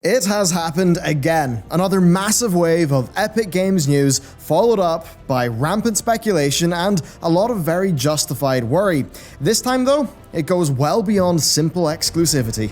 It has happened again. Another massive wave of Epic Games news, followed up by rampant speculation and a lot of very justified worry. This time though, it goes well beyond simple exclusivity.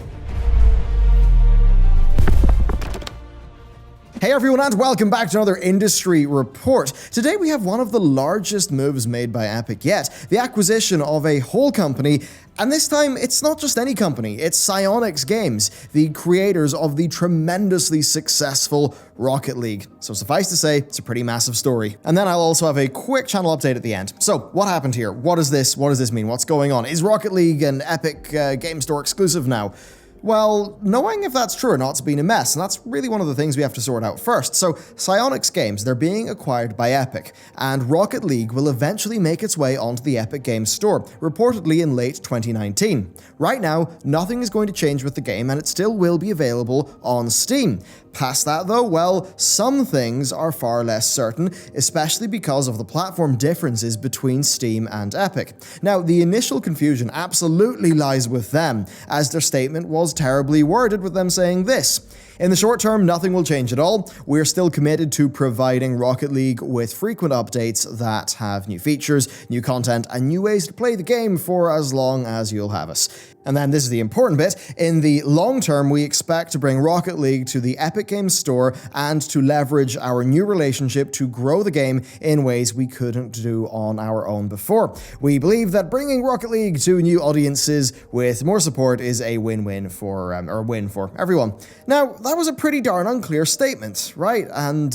Hey everyone, and welcome back to another industry report. Today we have one of the largest moves made by Epic yet, the acquisition of a whole company. And this time, it's not just any company, it's Psyonix Games, the creators of the tremendously successful Rocket League. So suffice to say, it's a pretty massive story. And then I'll also have a quick channel update at the end. So, what happened here? What does this mean? What's going on? Is Rocket League an Epic Game Store exclusive now? Well, knowing if that's true or not has been a mess, and that's really one of the things we have to sort out first. So, Psyonix Games, they're being acquired by Epic, and Rocket League will eventually make its way onto the Epic Games Store, reportedly in late 2019. Right now, nothing is going to change with the game, and it still will be available on Steam. Past that though, well, some things are far less certain, especially because of the platform differences between Steam and Epic. Now, the initial confusion absolutely lies with them, as their statement was terribly worded, with them saying this: "In the short term, nothing will change at all. We're still committed to providing Rocket League with frequent updates that have new features, new content, and new ways to play the game for as long as you'll have us." And then this is the important bit: in the long term, we expect to bring Rocket League to the Epic Games Store and to leverage our new relationship to grow the game in ways we couldn't do on our own before. We believe that bringing Rocket League to new audiences with more support is a win-win for, or a win for everyone. Now, that was a pretty darn unclear statement, right? And,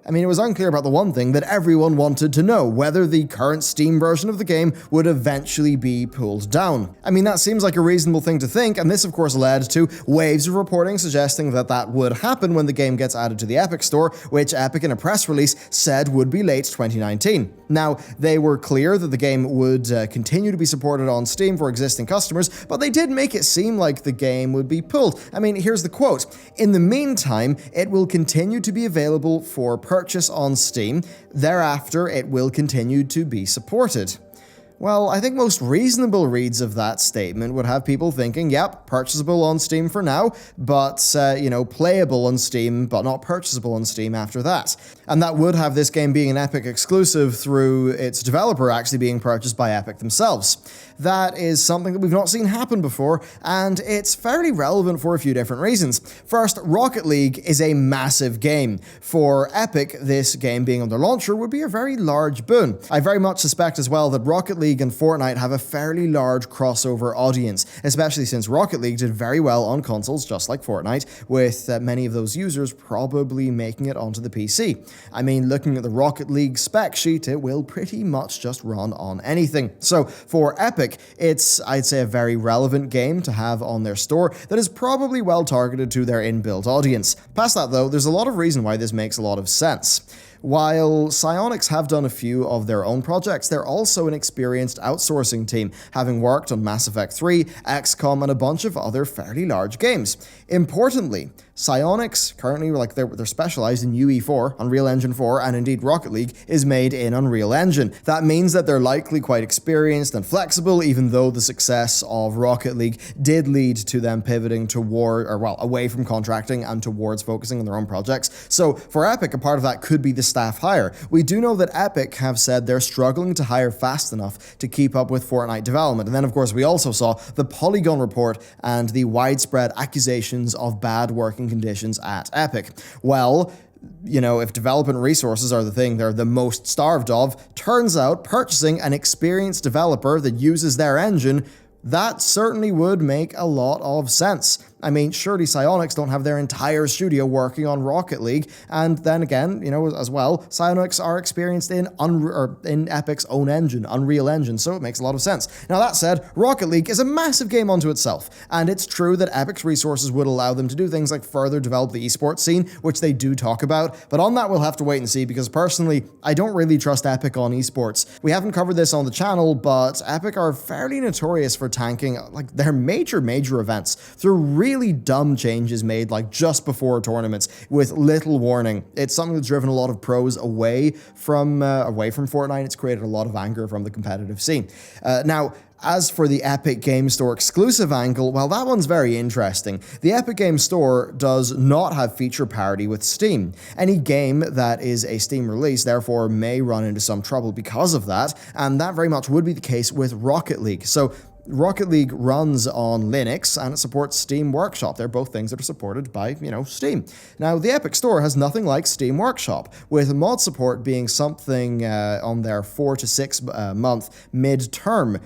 it was unclear about the one thing that everyone wanted to know: whether the current Steam version of the game would eventually be pulled down. That seems like a reasonable thing to think, and this of course led to waves of reporting suggesting that that would happen when the game gets added to the Epic Store, which Epic in a press release said would be late 2019. Now, they were clear that the game would continue to be supported on Steam for existing customers, but they did make it seem like the game would be pulled. Here's the quote: "In the meantime, it will continue to be available for purchase on Steam. Thereafter, it will continue to be supported." Well, I think most reasonable reads of that statement would have people thinking, yep, purchasable on Steam for now, but, playable on Steam, but not purchasable on Steam after that. And that would have this game being an Epic exclusive through its developer actually being purchased by Epic themselves. That is something that we've not seen happen before, and it's fairly relevant for a few different reasons. First, Rocket League is a massive game. For Epic, this game being on their launcher would be a very large boon. I very much suspect as well that Rocket League and Fortnite have a fairly large crossover audience, especially since Rocket League did very well on consoles just like Fortnite, with many of those users probably making it onto the PC. Looking at the Rocket League spec sheet, it will pretty much just run on anything. So for Epic, it's, I'd say, a very relevant game to have on their store that is probably well targeted to their inbuilt audience. Past that though, there's a lot of reason why this makes a lot of sense. While Psyonix have done a few of their own projects, they're also an experienced outsourcing team, having worked on Mass Effect 3, XCOM, and a bunch of other fairly large games. Importantly, Psyonix currently, they're specialized in UE4, Unreal Engine 4, and indeed Rocket League is made in Unreal Engine. That means that they're likely quite experienced and flexible, even though the success of Rocket League did lead to them pivoting away from contracting and towards focusing on their own projects. So for Epic, a part of that could be the staff hire. We do know that Epic have said they're struggling to hire fast enough to keep up with Fortnite development. And then of course we also saw the Polygon report and the widespread accusations of bad working conditions at Epic. Well, if development resources are the thing they're the most starved of, turns out purchasing an experienced developer that uses their engine, that certainly would make a lot of sense. Surely Psyonix don't have their entire studio working on Rocket League, and then again, as well, Psyonix are experienced in Epic's own engine, Unreal Engine, so it makes a lot of sense. Now that said, Rocket League is a massive game unto itself, and it's true that Epic's resources would allow them to do things like further develop the esports scene, which they do talk about, but on that we'll have to wait and see, because personally, I don't really trust Epic on esports. We haven't covered this on the channel, but Epic are fairly notorious for tanking their major events through really really dumb changes made like just before tournaments with little warning. It's something that's driven a lot of pros away from Fortnite. It's created a lot of anger from the competitive scene. Now, as for the Epic Games Store exclusive angle, well, that one's very interesting. The Epic Games Store does not have feature parity with Steam. Any game that is a Steam release, therefore, may run into some trouble because of that, and that very much would be the case with Rocket League. So Rocket League runs on Linux and it supports Steam Workshop. They're both things that are supported by, Steam. Now, the Epic Store has nothing like Steam Workshop, with mod support being something on their 4 to 6 month mid-term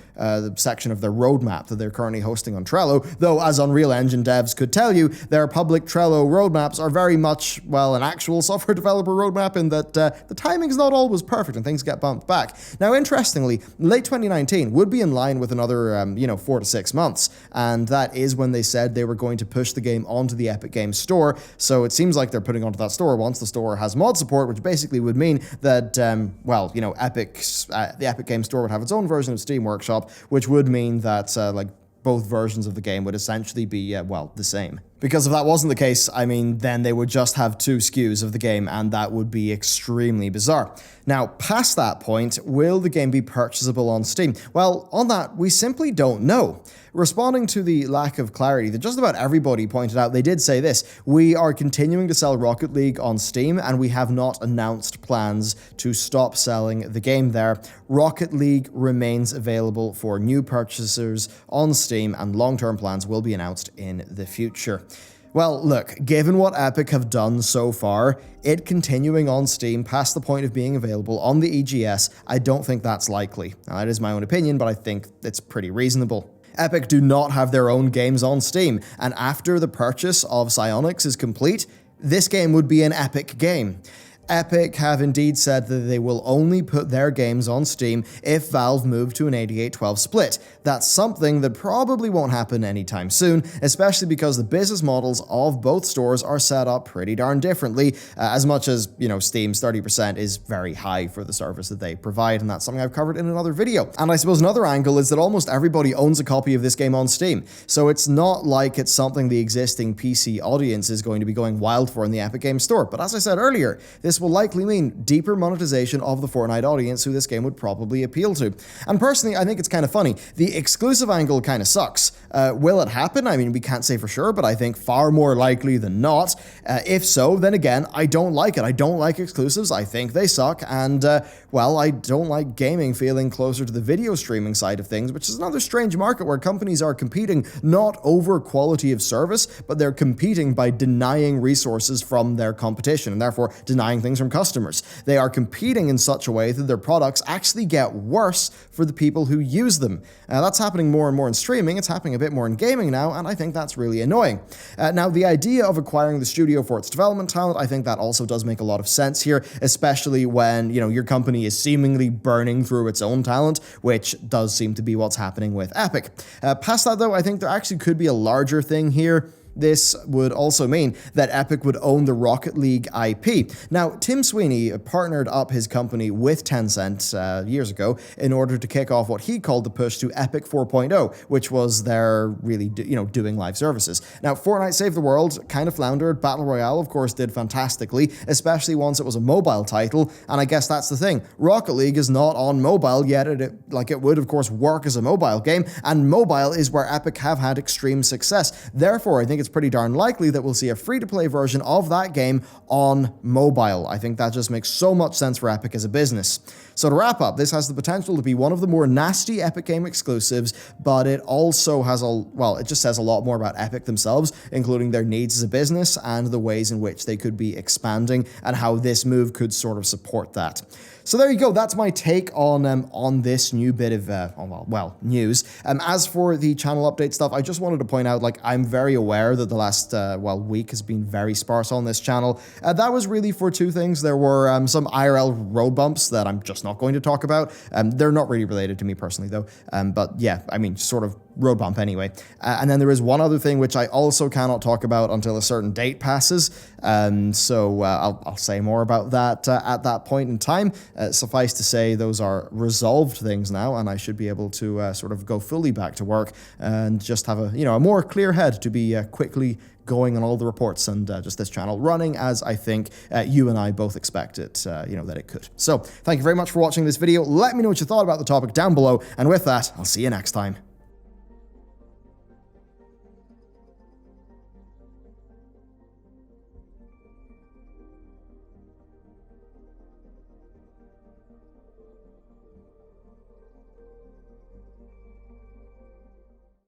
section of their roadmap that they're currently hosting on Trello, though as Unreal Engine devs could tell you, their public Trello roadmaps are very much, well, an actual software developer roadmap in that the timing's not always perfect and things get bumped back. Now, interestingly, late 2019 would be in line with another 4 to 6 months. And that is when they said they were going to push the game onto the Epic Games Store. So it seems like they're putting onto that store once the store has mod support, which basically would mean that, the Epic Games Store would have its own version of Steam Workshop, which would mean that, both versions of the game would essentially be, the same. Because if that wasn't the case, then they would just have 2 SKUs of the game, and that would be extremely bizarre. Now, past that point, will the game be purchasable on Steam? Well, on that, we simply don't know. Responding to the lack of clarity that just about everybody pointed out, they did say this: we are continuing to sell Rocket League on Steam, and we have not announced plans to stop selling the game there. Rocket League remains available for new purchasers on Steam, and long-term plans will be announced in the future. Well, look, given what Epic have done so far, it continuing on Steam past the point of being available on the EGS, I don't think that's likely. Now, that is my own opinion, but I think it's pretty reasonable. Epic do not have their own games on Steam, and after the purchase of Psyonix is complete, this game would be an Epic game. Epic have indeed said that they will only put their games on Steam if Valve move to an 88-12 split. That's something that probably won't happen anytime soon, especially because the business models of both stores are set up pretty darn differently, as much as, Steam's 30% is very high for the service that they provide, and that's something I've covered in another video. And I suppose another angle is that almost everybody owns a copy of this game on Steam, so it's not like it's something the existing PC audience is going to be going wild for in the Epic Games Store. But as I said earlier, this will likely mean deeper monetization of the Fortnite audience who this game would probably appeal to. And personally, I think it's kind of funny. The exclusive angle kind of sucks. Will it happen? We can't say for sure, but I think far more likely than not. If so, then again, I don't like it. I don't like exclusives. I think they suck. And, I don't like gaming feeling closer to the video streaming side of things, which is another strange market where companies are competing not over quality of service, but they're competing by denying resources from their competition and therefore denying things from customers. They are competing in such a way that their products actually get worse for the people who use them. That's happening more and more in streaming. It's happening a bit more in gaming now, and I think that's really annoying. Now, the idea of acquiring the studio for its development talent, I think that also does make a lot of sense here, especially when, your company is seemingly burning through its own talent, which does seem to be what's happening with Epic. Past that, though, I think there actually could be a larger thing here. This would also mean that Epic would own the Rocket League IP. Now, Tim Sweeney partnered up his company with Tencent years ago in order to kick off what he called the push to Epic 4.0, which was their really, doing live services. Now, Fortnite Save the World kind of floundered. Battle Royale, of course, did fantastically, especially once it was a mobile title, and I guess that's the thing. Rocket League is not on mobile yet. It would, of course, work as a mobile game, and mobile is where Epic have had extreme success. Therefore, I think it's pretty darn likely that we'll see a free-to-play version of that game on mobile. I think that just makes so much sense for Epic as a business. So to wrap up, this has the potential to be one of the more nasty Epic game exclusives, but it also has it just says a lot more about Epic themselves, including their needs as a business and the ways in which they could be expanding and how this move could sort of support that. So there you go. That's my take on this new bit of news. As for the channel update stuff, I just wanted to point out, I'm very aware that the last week has been very sparse on this channel. That was really for 2 things. There were some IRL road bumps that I'm just not going to talk about. They're not really related to me personally, though. But yeah, sort of road bump anyway. And then there is one other thing which I also cannot talk about until a certain date passes. So I'll say more about that at that point in time. Suffice to say, those are resolved things now, and I should be able to sort of go fully back to work and just have a more clear head to be quickly going on all the reports and just this channel running as I think you and I both expect it, that it could. So thank you very much for watching this video. Let me know what you thought about the topic down below, and with that, I'll see you next time.